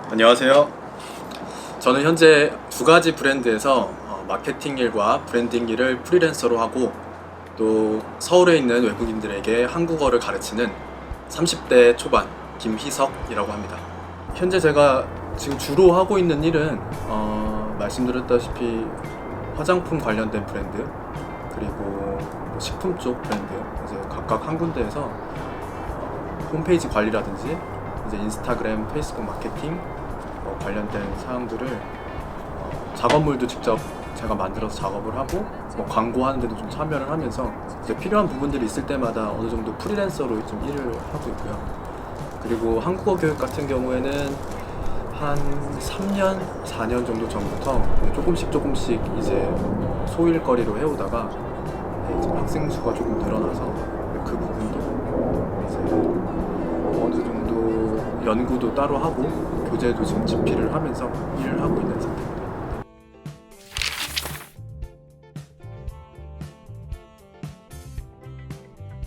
안녕하세요. 저는 현재 두 가지 브랜드에서 마케팅 일과 브랜딩 일을 프리랜서로 하고 또 서울에 있는 외국인들에게 한국어를 가르치는 30대 초반 김희석이라고 합니다. 현재 제가 지금 주로 하고 있는 일은 말씀드렸다시피 화장품 관련된 브랜드 그리고 뭐 식품 쪽 브랜드 이제 각각 한 군데에서 홈페이지 관리라든지 이제 인스타그램, 페이스북 마케팅 관련된 사항들을 작업물도 직접 제가 만들어서 작업을 하고 뭐 광고하는 데도 좀 참여를 하면서 이제 필요한 부분들이 있을 때마다 어느 정도 프리랜서로 좀 일을 하고 있고요. 그리고 한국어 교육 같은 경우에는 한 3년, 4년 정도 전부터 조금씩 이제 소일거리로 해오다가 이제 학생 수가 조금 늘어나서 그 부분도 이제 어느 정도 연구도 따로 하고 교재도 지금 집필을 하면서 일을 하고 있는 상태입니다.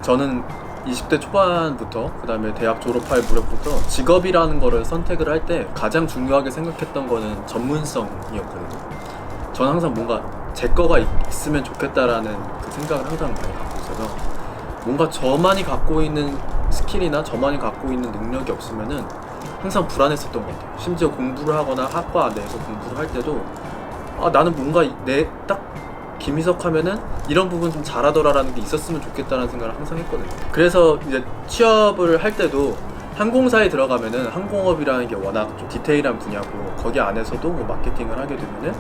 저는 20대 초반부터 그 다음에 대학 졸업할 무렵부터 직업이라는 거를 선택을 할 때 가장 중요하게 생각했던 거는 전문성이었거든요. 저는 항상 뭔가 제 거가 있으면 좋겠다라는 그 생각을 항상 많이 갖고 있어서 뭔가 저만이 갖고 있는 스킬이나 저만이 갖고 있는 능력이 없으면은 항상 불안했었던 것 같아요. 심지어 공부를 하거나 학과 내에서 공부를 할 때도 나는 뭔가 내 딱 김희석 하면은 이런 부분 좀 잘하더라라는 게 있었으면 좋겠다는 생각을 항상 했거든요. 그래서 이제 취업을 할 때도 항공사에 들어가면은 항공업이라는 게 워낙 좀 디테일한 분야고 거기 안에서도 뭐 마케팅을 하게 되면은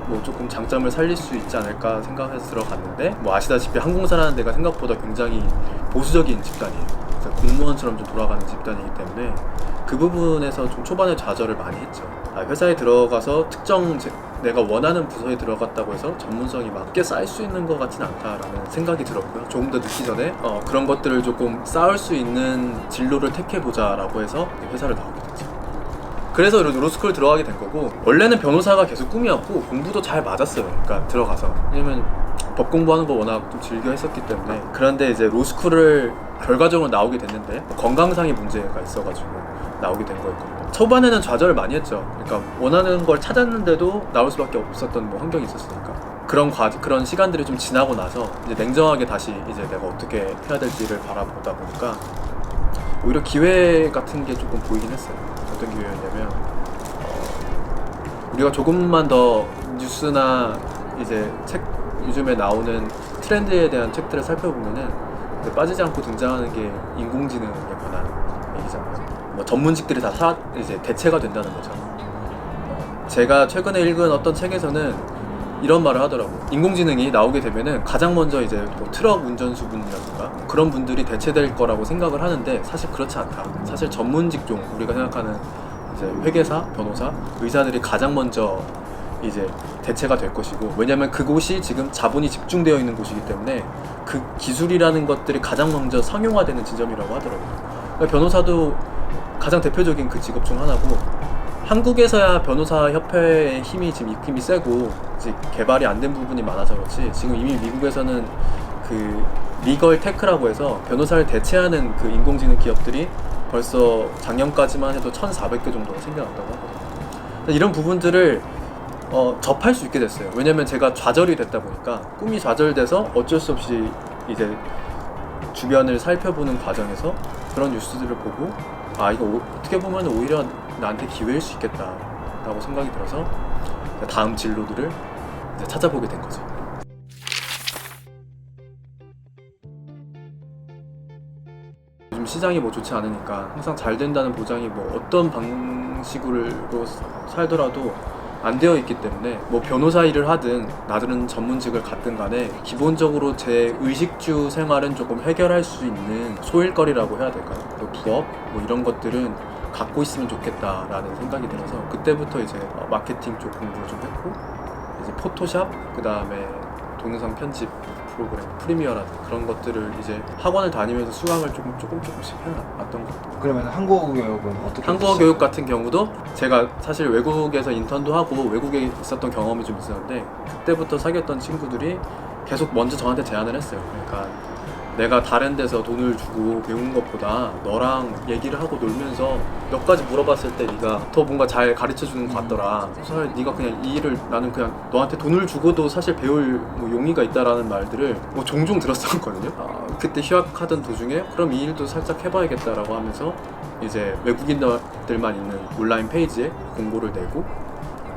뭐 조금 장점을 살릴 수 있지 않을까 생각해서 들어갔는데 뭐 아시다시피 항공사라는 데가 생각보다 굉장히 보수적인 집단이에요. 그래서 공무원처럼 좀 돌아가는 집단이기 때문에 그 부분에서 좀 초반에 좌절을 많이 했죠. 회사에 들어가서 내가 원하는 부서에 들어갔다고 해서 전문성이 맞게 쌓일 수 있는 것 같진 않다라는 생각이 들었고요. 조금 더 늦기 전에 그런 것들을 조금 쌓을 수 있는 진로를 택해보자라고 해서 회사를 나오게 됐죠. 그래서 로스쿨 들어가게 된 거고 원래는 변호사가 계속 꿈이었고 공부도 잘 맞았어요. 그러니까 들어가서 왜냐면 법 공부하는 거 워낙 좀 즐겨 했었기 때문에. 그런데 이제 로스쿨을 결과적으로 나오게 됐는데 건강상의 문제가 있어가지고 나오게 된 거였거든요. 초반에는 좌절을 많이 했죠. 그러니까 원하는 걸 찾았는데도 나올 수밖에 없었던 뭐 환경이 있었으니까. 그런 시간들이 좀 지나고 나서 이제 냉정하게 다시 이제 내가 어떻게 해야 될지를 바라보다 보니까 오히려 기회 같은 게 조금 보이긴 했어요. 어떤 기회였냐면 우리가 조금만 더 뉴스나 이제 책 요즘에 나오는 트렌드에 대한 책들을 살펴보면은 빠지지 않고 등장하는 게 인공지능에 관한 얘기잖아요. 뭐 전문직들이 다 이제 대체가 된다는 거죠. 제가 최근에 읽은 어떤 책에서는 이런 말을 하더라고요. 인공지능이 나오게 되면은 가장 먼저 이제 뭐 트럭 운전수분이라든가 그런 분들이 대체될 거라고 생각을 하는데 사실 그렇지 않다. 사실 전문 직종 우리가 생각하는 이제 회계사, 변호사, 의사들이 가장 먼저 이제 대체가 될 것이고 왜냐면 그곳이 지금 자본이 집중되어 있는 곳이기 때문에 그 기술이라는 것들이 가장 먼저 상용화되는 지점이라고 하더라고요. 그러니까 변호사도 가장 대표적인 그 직업 중 하나고 한국에서야 변호사 협회의 힘이 지금 입힘이 세고 이제 개발이 안 된 부분이 많아서 그렇지 지금 이미 미국에서는 그 리걸 테크라고 해서 변호사를 대체하는 그 인공지능 기업들이 벌써 작년까지만 해도 1,400개 정도가 생겨났다고 하거든요. 이런 부분들을 접할 수 있게 됐어요. 왜냐면 제가 좌절이 됐다 보니까 꿈이 좌절돼서 어쩔 수 없이 이제 주변을 살펴보는 과정에서 그런 뉴스들을 보고 이거 어떻게 보면 오히려 나한테 기회일 수 있겠다 라고 생각이 들어서 다음 진로들을 이제 찾아보게 된 거죠. 요즘 시장이 뭐 좋지 않으니까 항상 잘 된다는 보장이 뭐 어떤 방식으로 살더라도 안 되어 있기 때문에 뭐 변호사 일을 하든 나들은 전문직을 갖든 간에 기본적으로 제 의식주 생활은 조금 해결할 수 있는 소일거리라고 해야 될까요? 부업 뭐 이런 것들은 갖고 있으면 좋겠다라는 생각이 들어서 그때부터 이제 마케팅 쪽 공부를 좀 했고 이제 포토샵 그 다음에 동영상 편집 프로그램 프리미어라든가 그런 것들을 이제 학원을 다니면서 수강을 조금씩 해놨던 것 같아요. 그러면 한국어 교육은 어떻게 한국어 하셨어요? 교육 같은 경우도 제가 사실 외국에서 인턴도 하고 외국에 있었던 경험이 좀 있었는데 그때부터 사귀었던 친구들이 계속 먼저 저한테 제안을 했어요. 그러니까 내가 다른 데서 돈을 주고 배운 것보다 너랑 얘기를 하고 놀면서 몇 가지 물어봤을 때 네가 더 뭔가 잘 가르쳐주는 것 같더라. 사실 네가 그냥 이 일을 나는 그냥 너한테 돈을 주고도 사실 배울 뭐 용의가 있다라는 말들을 뭐 종종 들었었거든요. 그때 휴학하던 도중에 그럼 이 일도 살짝 해봐야겠다라고 하면서 이제 외국인들만 있는 온라인 페이지에 공고를 내고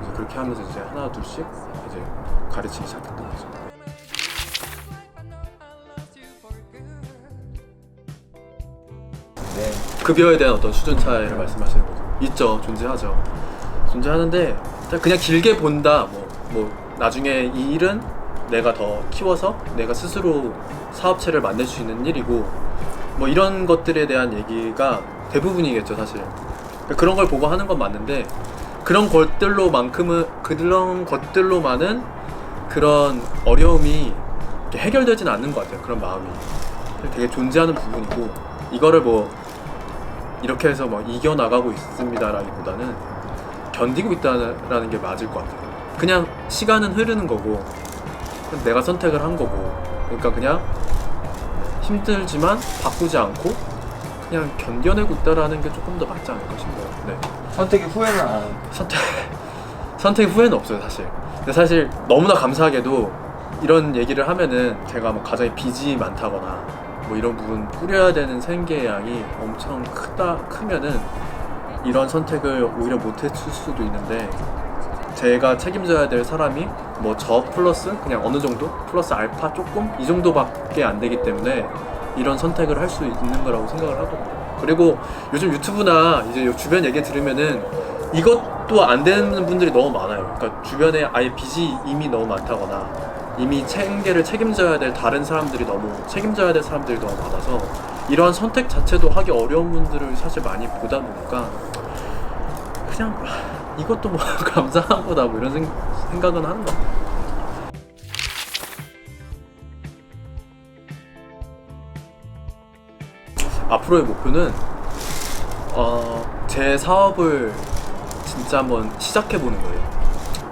이제 그렇게 하면서 이제 하나 둘씩 이제 가르치기 시작했던 거죠. 네. 급여에 대한 어떤 수준 차이를 말씀하시는 거죠. 있죠. 존재하죠. 존재하는데 그냥 길게 본다. 뭐 나중에 이 일은 내가 더 키워서 내가 스스로 사업체를 만들 수 있는 일이고 뭐 이런 것들에 대한 얘기가 대부분이겠죠, 사실. 그런 걸 보고 하는 건 맞는데 그런 것들로만은 그런 어려움이 해결되진 않는 것 같아요. 그런 마음이 되게 존재하는 부분이고 이거를 뭐 이렇게 해서 막 이겨나가고 있습니다라기보다는 견디고 있다라는 게 맞을 것 같아요. 그냥 시간은 흐르는 거고 내가 선택을 한 거고 그러니까 그냥 힘들지만 바꾸지 않고 그냥 견뎌내고 있다라는 게 조금 더 맞지 않을까 싶어요. 네. 선택의 후회는 안 하는. 선택 후회는 없어요, 사실. 근데 사실 너무나 감사하게도 이런 얘기를 하면은 제가 뭐 가정에 빚이 많다거나 뭐 이런 부분 꾸려야 되는 생계의 양이 엄청 크면은 이런 선택을 오히려 못 했을 수도 있는데 제가 책임져야 될 사람이 뭐 저 플러스 그냥 어느 정도 플러스 알파 조금 이 정도밖에 안 되기 때문에 이런 선택을 할 수 있는 거라고 생각을 하거든요. 그리고 요즘 유튜브나 이제 주변 얘기 들으면은 이것도 안 되는 분들이 너무 많아요. 그러니까 주변에 아예 빚이 이미 너무 많다거나 이미 생계를 책임져야 될 다른 사람들이 책임져야 될 사람들이 너무 많아서 이러한 선택 자체도 하기 어려운 분들을 사실 많이 보다 보니까 그냥 이것도 뭐 감사한 거다 뭐 이런 생각은 하는 것 같아요. 앞으로의 목표는 제 사업을 진짜 한번 시작해보는 거예요.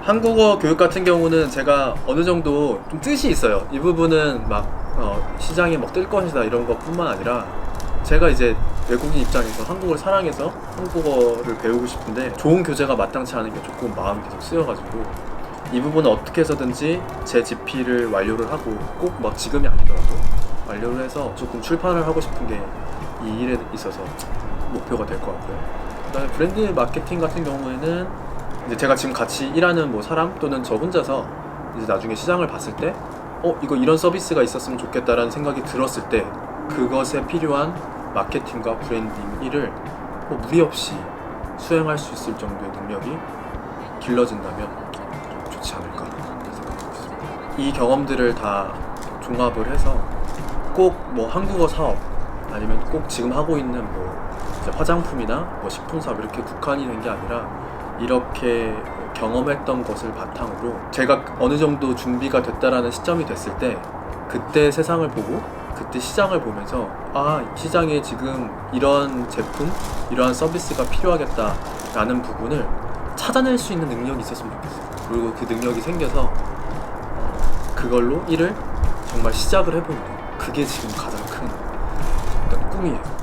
한국어 교육 같은 경우는 제가 어느 정도 좀 뜻이 있어요. 이 부분은 막 시장이 막 뜰 것이다 이런 것뿐만 아니라 제가 이제 외국인 입장에서 한국을 사랑해서 한국어를 배우고 싶은데 좋은 교재가 마땅치 않은 게 조금 마음이 계속 쓰여가지고 이 부분은 어떻게 해서든지 제 GP를 완료를 하고 꼭 막 지금이 아니더라도 완료를 해서 조금 출판을 하고 싶은 게 이 일에 있어서 목표가 될 것 같고요. 그다음에 브랜드 마케팅 같은 경우에는 이제 제가 지금 같이 일하는 뭐 사람 또는 저 혼자서 이제 나중에 시장을 봤을 때 이거 이런 서비스가 있었으면 좋겠다라는 생각이 들었을 때 그것에 필요한 마케팅과 브랜딩 일을 무리 없이 수행할 수 있을 정도의 능력이 길러진다면 좀 좋지 않을까 생각하고 있습니다. 이 경험들을 다 종합을 해서 꼭 뭐 한국어 사업 아니면 꼭 지금 하고 있는 뭐 이제 화장품이나 뭐 식품 사업 이렇게 국한이 된 게 아니라 이렇게 경험했던 것을 바탕으로 제가 어느 정도 준비가 됐다라는 시점이 됐을 때 그때 세상을 보고 그때 시장을 보면서 시장에 지금 이런 제품, 이러한 서비스가 필요하겠다라는 부분을 찾아낼 수 있는 능력이 있었으면 좋겠어요. 그리고 그 능력이 생겨서 그걸로 일을 정말 시작을 해보는 거예요. 그게 지금 가장 큰 어떤 꿈이에요.